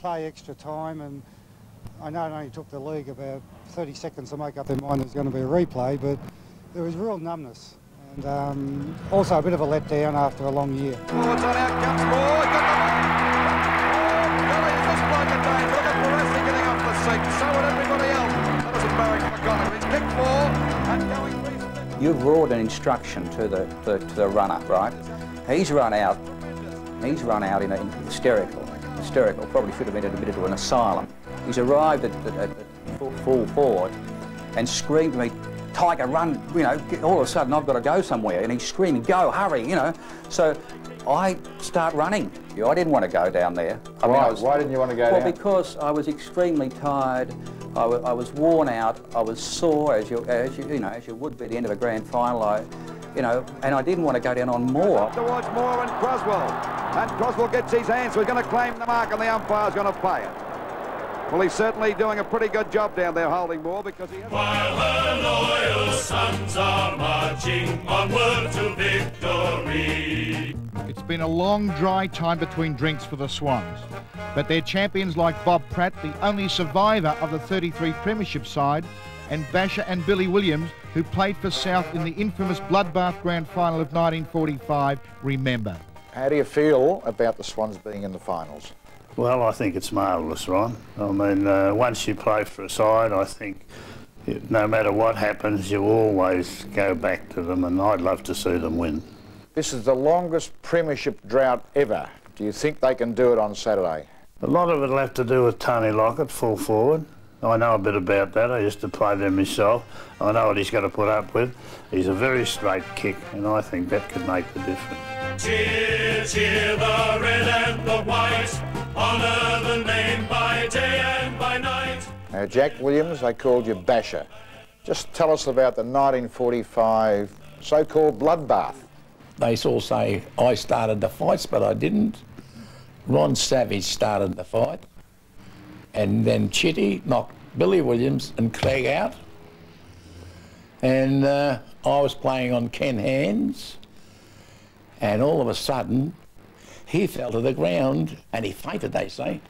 play extra time, and I know it only took the league about 30 seconds to make up their mind there's going to be a replay, but there was real numbness. And also a bit of a letdown after a long year. Oh, it's on, out comes Moore. Got the ball. Oh, golly, is this bloke a danger? Look at Barassi getting off the seat. So would everybody else. That is embarrassing for Collins. He's picked 4 and going reasonably. You've roared an instruction to the runner, right? He's run out in hysterical. Probably should have been admitted to an asylum. He's arrived at full forward and screamed to me, "Tiger, run," you know, all of a sudden I've got to go somewhere, and he's screaming, "Go, hurry," you know. So I start running. I didn't want to go down there. Why didn't you want to go down? Well, because I was extremely tired. I was worn out. I was sore, as you would be at the end of a grand final. And I didn't want to go down on Moore. Towards Moore and Croswell. And Croswell gets his hands, so he's going to claim the mark, and the umpire's going to play it. Well, he's certainly doing a pretty good job down there holding Moore, because he has... While her loyal sons are marching onward to victory. It's been a long, dry time between drinks for the Swans, but their champions like Bob Pratt, the only survivor of the 33 premiership side, and Basher and Billy Williams, who played for South in the infamous Bloodbath Grand Final of 1945, remember. How do you feel about the Swans being in the finals? Well, I think it's marvellous, Ron. I mean, once you play for a side, I think no matter what happens, you always go back to them, and I'd love to see them win. This is the longest premiership drought ever. Do you think they can do it on Saturday? A lot of it will have to do with Tony Lockett, full forward. I know a bit about that. I used to play there myself. I know what he's got to put up with. He's a very straight kick, and I think that could make the difference. Cheer, cheer the red and the white, honour the name by day and by night. Now, Jack Williams, they called you Basher. Just tell us about the 1945 so-called bloodbath. They all say I started the fights, but I didn't. Ron Savage started the fight, and then Chitty knocked Billy Williams and Craig out, and I was playing on Ken Hands, and all of a sudden he fell to the ground and he fainted, they say.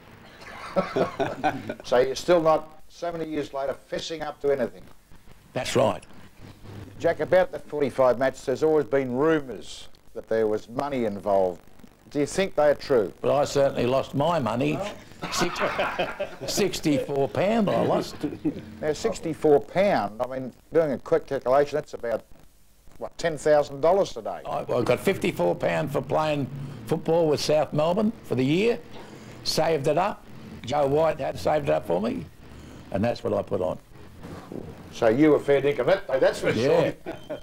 So you're still not, 70 years later, fessing up to anything? That's right. Jack, about the 45 match, there's always been rumours that there was money involved. Do you think they're true? But I certainly lost my money. £64 I lost. Now, £64, I mean, doing a quick calculation, that's about, what, $10,000 today? I got £54 for playing football with South Melbourne for the year, saved it up. Joe White had saved it up for me, and that's what I put on. So you were fair dinkum that day, that's for sure.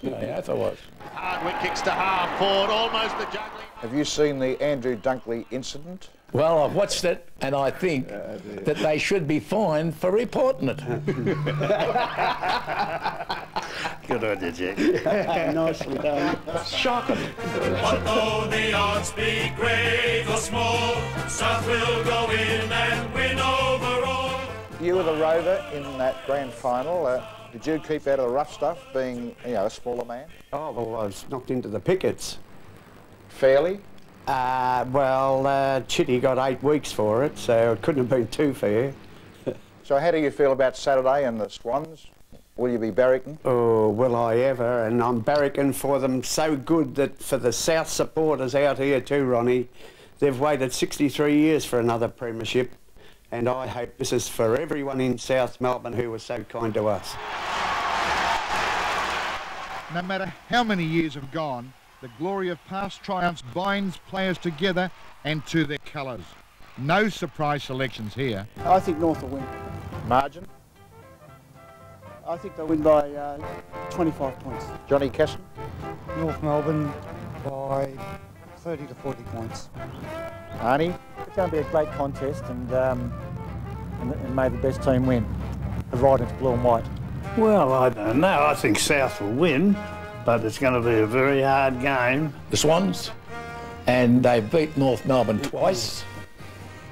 Yeah, I was. Hardwick kicks to half forward, almost the juggling. Have you seen the Andrew Dunkley incident? Well, I've watched it, and I think that they should be fined for reporting it. Good on you, Jack. Nicely done. Shocking. What though the odds be great or small, South will go in and win overall. You were the rover in that grand final. Did you keep out of the rough stuff, being, you know, a smaller man? Oh, well, I was knocked into the pickets. Fairly? Chitty got 8 weeks for it, so it couldn't have been too fair. So how do you feel about Saturday and the Swans? Will you be barracking? Oh, will I ever? And I'm barracking for them so good that for the South supporters out here too, Ronnie, they've waited 63 years for another premiership, and I hope this is for everyone in South Melbourne who was so kind to us. No matter how many years have gone, the glory of past triumphs binds players together and to their colours. No surprise selections here. I think North will win. Margin? I think they'll win by 25 points. Johnny Casson? North Melbourne by 30 to 40 points. Arnie? It's going to be a great contest, and may the best team win. Right into blue and white. Well, I don't know. I think South will win, but it's going to be a very hard game. The Swans, and they beat North Melbourne twice,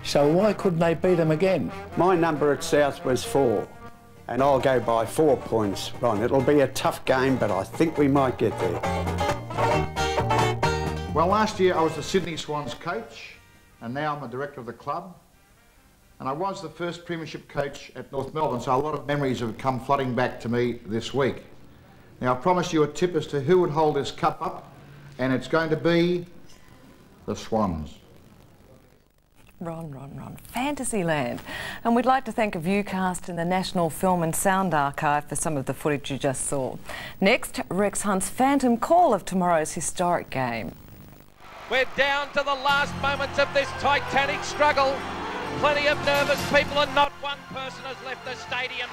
so why couldn't they beat them again? My number at South was 4, and I'll go by 4 points, Ron. It'll be a tough game, but I think we might get there. Well, last year I was the Sydney Swans coach, and now I'm the director of the club. And I was the first premiership coach at North Melbourne, so a lot of memories have come flooding back to me this week. Now, I promised you a tip as to who would hold this cup up, and it's going to be the Swans. Ron. Fantasyland. And we'd like to thank a viewcast in the National Film and Sound Archive for some of the footage you just saw. Next, Rex Hunt's phantom call of tomorrow's historic game. We're down to the last moments of this titanic struggle. Plenty of nervous people and not one person has left the stadium.